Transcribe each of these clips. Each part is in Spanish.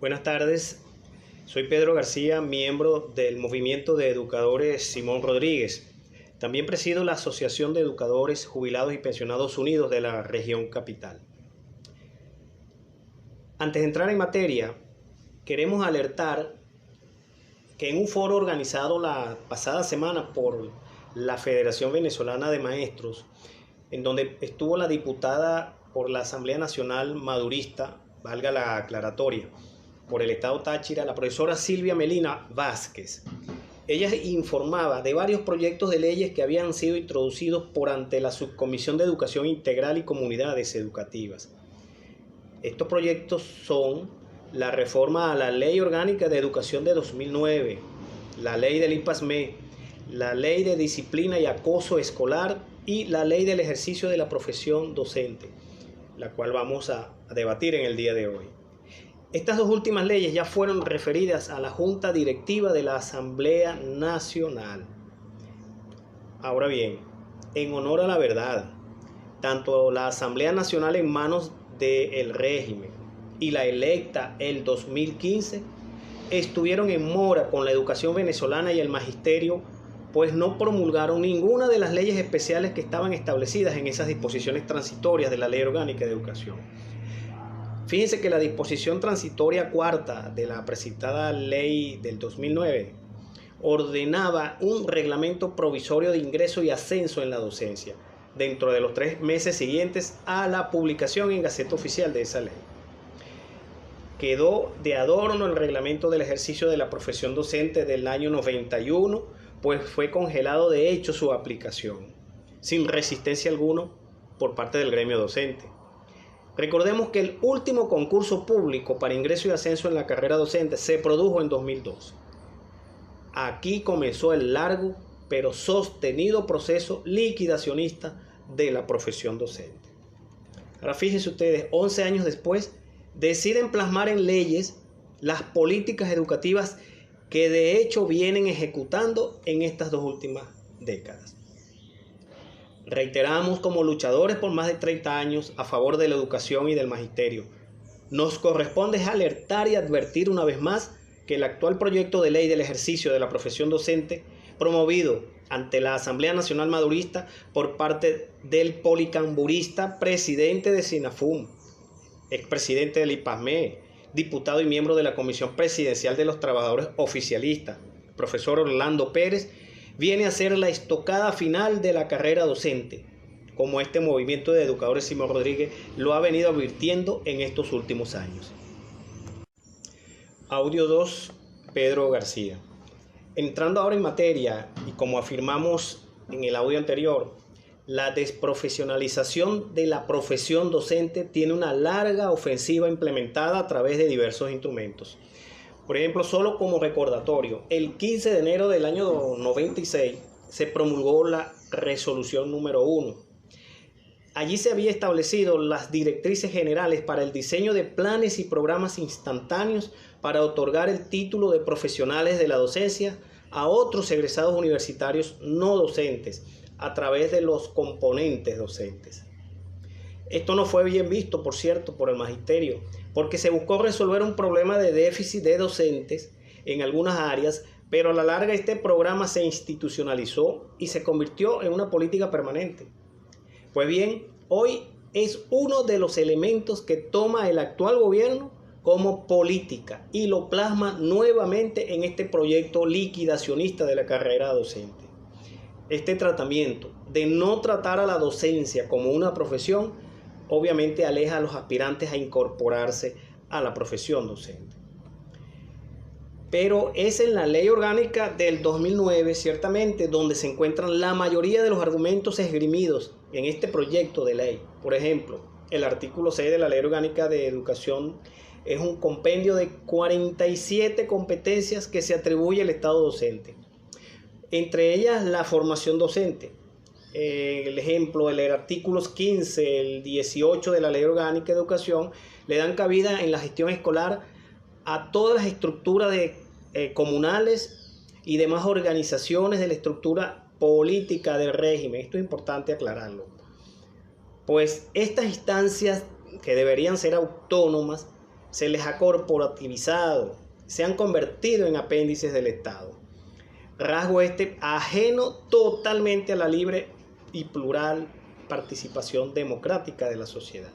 Buenas tardes, soy Pedro García, miembro del Movimiento de Educadores Simón Rodríguez. También presido la Asociación de Educadores Jubilados y Pensionados Unidos de la región capital. Antes de entrar en materia, queremos alertar que en un foro organizado la pasada semana por la Federación Venezolana de Maestros, en donde estuvo la diputada por la Asamblea Nacional Madurista, valga la aclaratoria, por el Estado Táchira, la profesora Silvia Melina Vázquez. Ella informaba de varios proyectos de leyes que habían sido introducidos por ante la Subcomisión de Educación Integral y Comunidades Educativas. Estos proyectos son la reforma a la Ley Orgánica de Educación de 2009, la Ley del IPASME, la Ley de Disciplina y Acoso Escolar y la Ley del Ejercicio de la Profesión Docente, la cual vamos a debatir en el día de hoy. Estas dos últimas leyes ya fueron referidas a la Junta Directiva de la Asamblea Nacional. Ahora bien, en honor a la verdad, tanto la Asamblea Nacional en manos del régimen y la electa el 2015 estuvieron en mora con la educación venezolana y el magisterio, pues no promulgaron ninguna de las leyes especiales que estaban establecidas en esas disposiciones transitorias de la Ley Orgánica de Educación. Fíjense que la disposición transitoria cuarta de la precitada ley del 2009 ordenaba un reglamento provisorio de ingreso y ascenso en la docencia dentro de los 3 meses siguientes a la publicación en Gaceta Oficial de esa ley. Quedó de adorno el reglamento del ejercicio de la profesión docente del año 91, pues fue congelado de hecho su aplicación, sin resistencia alguna por parte del gremio docente. Recordemos que el último concurso público para ingreso y ascenso en la carrera docente se produjo en 2002. Aquí comenzó el largo pero sostenido proceso liquidacionista de la profesión docente. Ahora fíjense ustedes, 11 años después, deciden plasmar en leyes las políticas educativas que de hecho vienen ejecutando en estas 2 últimas décadas. Reiteramos como luchadores por más de 30 años a favor de la educación y del magisterio. Nos corresponde alertar y advertir una vez más que el actual proyecto de ley del ejercicio de la profesión docente, promovido ante la Asamblea Nacional Madurista por parte del policamburista presidente de SINAFUM, expresidente del IPASME, diputado y miembro de la Comisión Presidencial de los Trabajadores Oficialistas, profesor Orlando Pérez, viene a ser la estocada final de la carrera docente, como este movimiento de educadores Simón Rodríguez lo ha venido advirtiendo en estos últimos años. Audio 2, Pedro García. Entrando ahora en materia, y como afirmamos en el audio anterior, la desprofesionalización de la profesión docente tiene una larga ofensiva implementada a través de diversos instrumentos. Por ejemplo, solo como recordatorio, el 15 de enero del año 96 se promulgó la resolución número 1. Allí se había establecido las directrices generales para el diseño de planes y programas instantáneos para otorgar el título de profesionales de la docencia a otros egresados universitarios no docentes a través de los componentes docentes. Esto no fue bien visto, por cierto, por el magisterio, porque se buscó resolver un problema de déficit de docentes en algunas áreas, pero a la larga este programa se institucionalizó y se convirtió en una política permanente. Pues bien, hoy es uno de los elementos que toma el actual gobierno como política y lo plasma nuevamente en este proyecto liquidacionista de la carrera docente. Este tratamiento de no tratar a la docencia como una profesión obviamente aleja a los aspirantes a incorporarse a la profesión docente. Pero es en la Ley Orgánica del 2009, ciertamente, donde se encuentran la mayoría de los argumentos esgrimidos en este proyecto de ley. Por ejemplo, el artículo 6 de la Ley Orgánica de Educación es un compendio de 47 competencias que se atribuye al Estado docente. Entre ellas, la formación docente. El ejemplo, el artículo 15, el 18 de la Ley Orgánica de Educación le dan cabida en la gestión escolar a todas las estructuras comunales y demás organizaciones de la estructura política del régimen. Esto es importante aclararlo. Pues estas instancias que deberían ser autónomas se les ha corporativizado, se han convertido en apéndices del Estado. Rasgo este ajeno totalmente a la libre y plural participación democrática de la sociedad.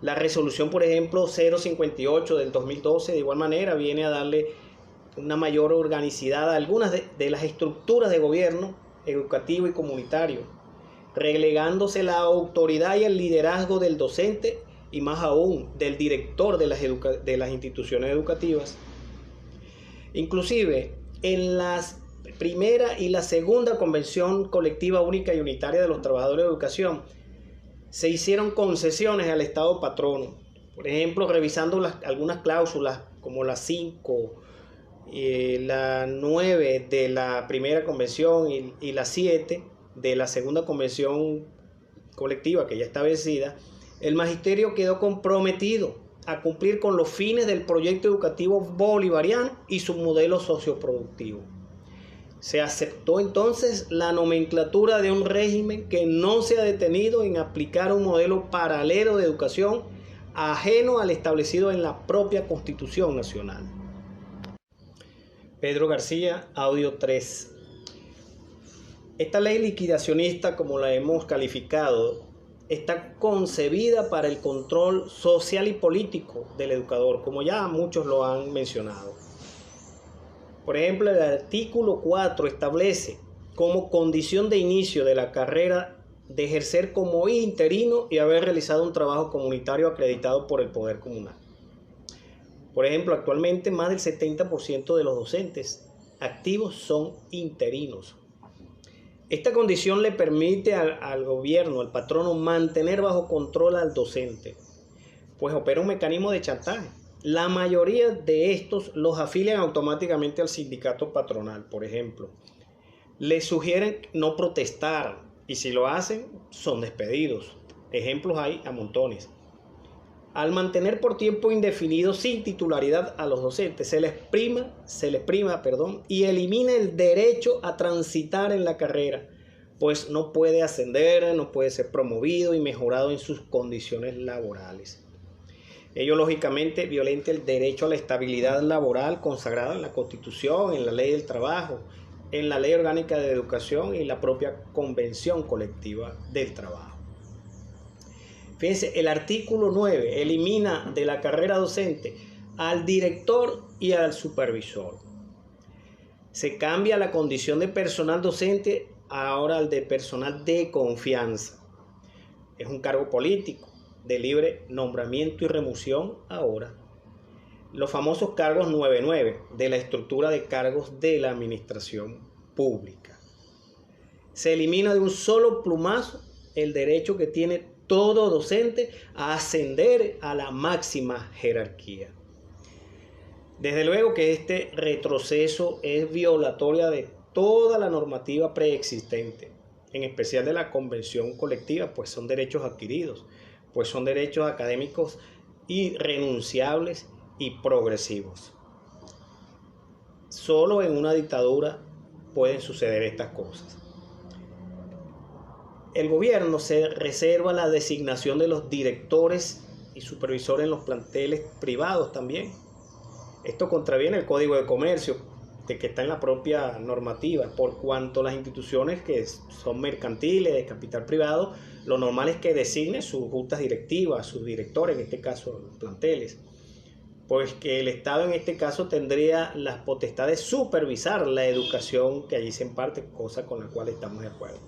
La resolución, por ejemplo, 058 del 2012, de igual manera, viene a darle una mayor organicidad a algunas de las estructuras de gobierno educativo y comunitario, relegándose la autoridad y el liderazgo del docente y más aún del director de las instituciones educativas. Inclusive, en la primera y la segunda Convención Colectiva Única y Unitaria de los Trabajadores de Educación, se hicieron concesiones al Estado patrono. Por ejemplo, revisando algunas cláusulas como la 5, la 9 de la primera convención y la 7 de la segunda convención colectiva que ya establecida, el magisterio quedó comprometido a cumplir con los fines del proyecto educativo bolivariano y su modelo socioproductivo. Se aceptó entonces la nomenclatura de un régimen que no se ha detenido en aplicar un modelo paralelo de educación ajeno al establecido en la propia Constitución Nacional. Pedro García, audio 3. Esta ley liquidacionista, como la hemos calificado, está concebida para el control social y político del educador, como ya muchos lo han mencionado. Por ejemplo, el artículo 4 establece como condición de inicio de la carrera de ejercer como interino y haber realizado un trabajo comunitario acreditado por el Poder Comunal. Por ejemplo, actualmente más del 70% de los docentes activos son interinos. Esta condición le permite al gobierno, al patrono, mantener bajo control al docente, pues opera un mecanismo de chantaje. La mayoría de estos los afilian automáticamente al sindicato patronal, por ejemplo. Les sugieren no protestar y si lo hacen, son despedidos. Ejemplos hay a montones. Al mantener por tiempo indefinido sin titularidad a los docentes, se les prima y elimina el derecho a transitar en la carrera, pues no puede ascender, no puede ser promovido y mejorado en sus condiciones laborales. Ello lógicamente violenta el derecho a la estabilidad laboral consagrado en la Constitución, en la Ley del Trabajo, en la Ley Orgánica de Educación y la propia Convención Colectiva del Trabajo. Fíjense, el artículo 9 elimina de la carrera docente al director y al supervisor. Se cambia la condición de personal docente ahora al de personal de confianza. Es un cargo político de libre nombramiento y remoción ahora. Los famosos cargos 99 de la estructura de cargos de la administración pública. Se elimina de un solo plumazo el derecho que tiene todo docente a ascender a la máxima jerarquía. Desde luego que este retroceso es violatoria de toda la normativa preexistente, en especial de la convención colectiva, pues son derechos adquiridos, pues son derechos académicos irrenunciables y progresivos. Solo en una dictadura pueden suceder estas cosas. El gobierno se reserva la designación de los directores y supervisores en los planteles privados también. Esto contraviene el Código de Comercio, que está en la propia normativa, por cuanto las instituciones que son mercantiles, de capital privado, lo normal es que designen sus juntas directivas, sus directores, en este caso los planteles, pues que el Estado en este caso tendría las potestades de supervisar la educación que allí se imparte, cosa con la cual estamos de acuerdo.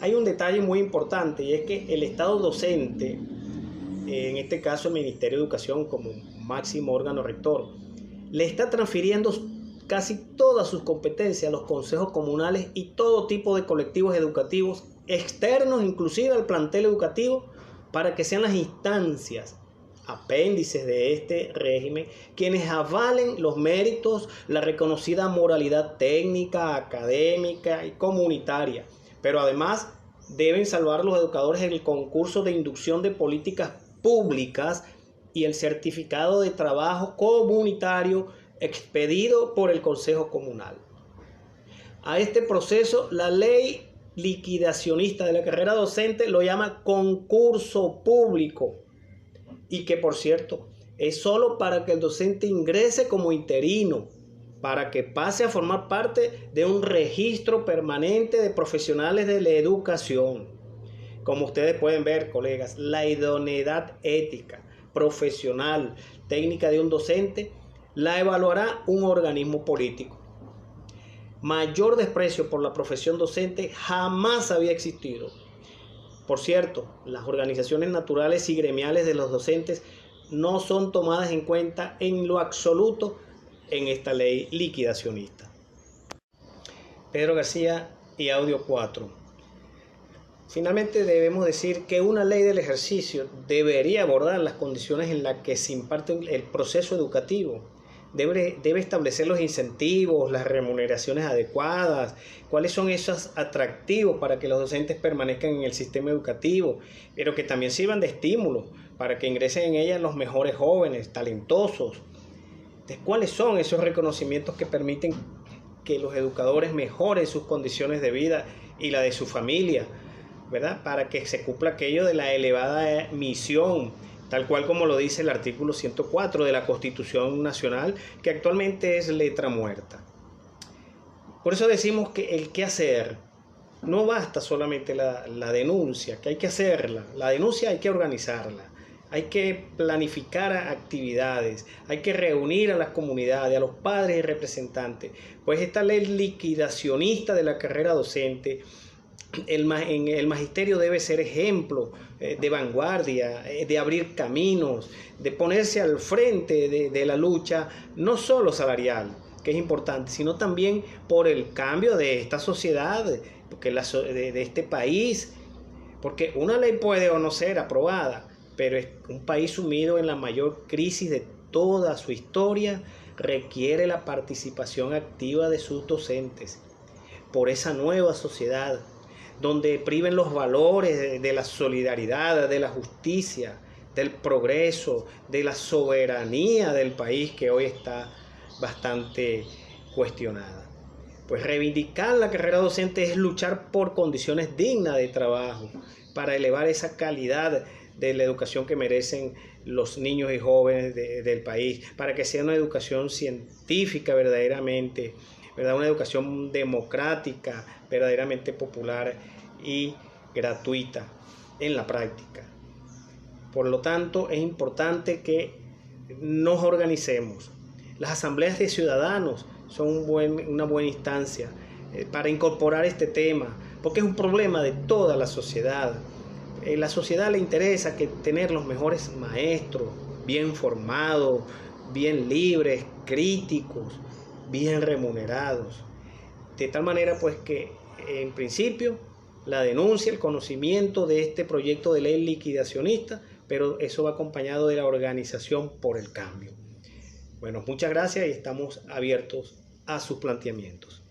Hay un detalle muy importante y es que el Estado docente, en este caso el Ministerio de Educación como máximo órgano rector, le está transfiriendo casi todas sus competencias a los consejos comunales y todo tipo de colectivos educativos externos, inclusive al plantel educativo, para que sean las instancias, apéndices de este régimen, quienes avalen los méritos, la reconocida moralidad técnica, académica y comunitaria. Pero además deben salvar a los educadores en el concurso de inducción de políticas públicas y el certificado de trabajo comunitario expedido por el Consejo Comunal. A este proceso, la ley liquidacionista de la carrera docente lo llama concurso público y que, por cierto, es solo para que el docente ingrese como interino, para que pase a formar parte de un registro permanente de profesionales de la educación. Como ustedes pueden ver, colegas, la idoneidad ética, profesional, técnica de un docente la evaluará un organismo político. Mayor desprecio por la profesión docente jamás había existido. Por cierto, las organizaciones naturales y gremiales de los docentes no son tomadas en cuenta en lo absoluto en esta ley liquidacionista. Pedro García y Audio 4. Finalmente debemos decir que una ley del ejercicio debería abordar las condiciones en las que se imparte el proceso educativo. Debe establecer los incentivos, las remuneraciones adecuadas, cuáles son esos atractivos para que los docentes permanezcan en el sistema educativo, pero que también sirvan de estímulo para que ingresen en ella los mejores jóvenes, talentosos. Entonces, ¿cuáles son esos reconocimientos que permiten que los educadores mejoren sus condiciones de vida y la de su familia, ¿verdad? Para que se cumpla aquello de la elevada misión, tal cual como lo dice el artículo 104 de la Constitución Nacional, que actualmente es letra muerta. Por eso decimos que el qué hacer, no basta solamente la denuncia, que hay que hacerla. La denuncia hay que organizarla, hay que planificar actividades, hay que reunir a las comunidades, a los padres y representantes. Pues esta ley liquidacionista de la carrera docente, en el magisterio debe ser ejemplo de vanguardia, de abrir caminos, de ponerse al frente de la lucha, no solo salarial, que es importante, sino también por el cambio de esta sociedad, porque de este país, porque una ley puede o no ser aprobada, pero es un país sumido en la mayor crisis de toda su historia, requiere la participación activa de sus docentes por esa nueva sociedad, donde priven los valores de la solidaridad, de la justicia, del progreso, de la soberanía del país, que hoy está bastante cuestionada. Pues reivindicar la carrera docente es luchar por condiciones dignas de trabajo, para elevar esa calidad de la educación que merecen los niños y jóvenes del país, para que sea una educación científica verdaderamente, ¿verdad? Una educación democrática, verdaderamente popular y gratuita en la práctica. Por lo tanto, es importante que nos organicemos. Las asambleas de ciudadanos son una buena instancia para incorporar este tema, porque es un problema de toda la sociedad. La sociedad le interesa tener los mejores maestros, bien formados, bien libres, críticos, bien remunerados. De tal manera pues que en principio la denuncia, el conocimiento de este proyecto de ley liquidacionista, pero eso va acompañado de la organización por el cambio. Bueno, muchas gracias y estamos abiertos a sus planteamientos.